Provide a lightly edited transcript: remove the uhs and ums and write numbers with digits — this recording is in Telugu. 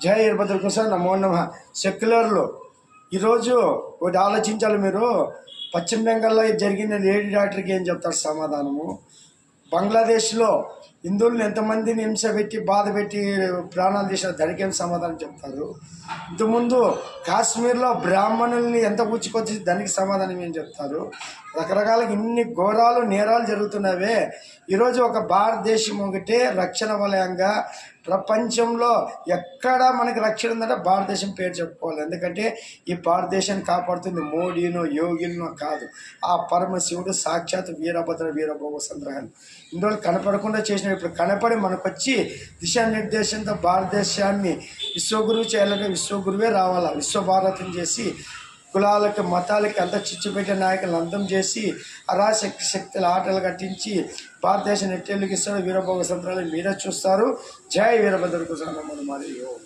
జై వీరభద్ర ప్రసాద్ నమో నమ. సెక్యులర్లో ఈరోజు ఒకటి ఆలోచించాలి మీరు. పశ్చిమ బెంగాల్లో జరిగిన లేడీ డాక్టర్కి ఏం చెప్తారు సమాధానము? బంగ్లాదేశ్లో హిందువులను ఎంతమందిని హింస పెట్టి బాధ పెట్టి ప్రాణాలు తీసిన దానికి ఏం సమాధానం చెప్తారు? ఇంతకుముందు కాశ్మీర్లో బ్రాహ్మణుల్ని ఎంత కూర్చుకొచ్చి దానికి సమాధానం ఏం చెప్తారు? రకరకాల ఇన్ని ఘోరాలు నేరాలు జరుగుతున్నవే. ఈరోజు ఒక భారతదేశం ఒకటే రక్షణ వలయంగా ప్రపంచంలో ఎక్కడ మనకి రక్షణ ఉందంటే భారతదేశం పేరు చెప్పుకోవాలి. ఎందుకంటే ఈ భారతదేశాన్ని కాపాడుతుంది మోడీనో యోగినో కాదు, ఆ పరమశివుడు సాక్షాత్ వీరభద్ర సంగ్రహాలు. ఇన్ని రోజులు కనపడకుండా చేసిన ఇప్పుడు కనపడి మనకొచ్చి దిశానిర్దేశంతో భారతదేశాన్ని విశ్వగురువు చేయాలంటే విశ్వగురువే రావాలా. విశ్వభారతం చేసి కులాలకి మతాలకి అంతా చిచ్చుపెట్టే నాయకులను అంతం చేసి శక్తుల ఆటలు కట్టించి భారతదేశం నెట్టేళ్ళకి ఇస్తాడు. వీరభోగ సంత్రాలు మీరే చూస్తారు. జై వీరభద్ర ప్రసాద్.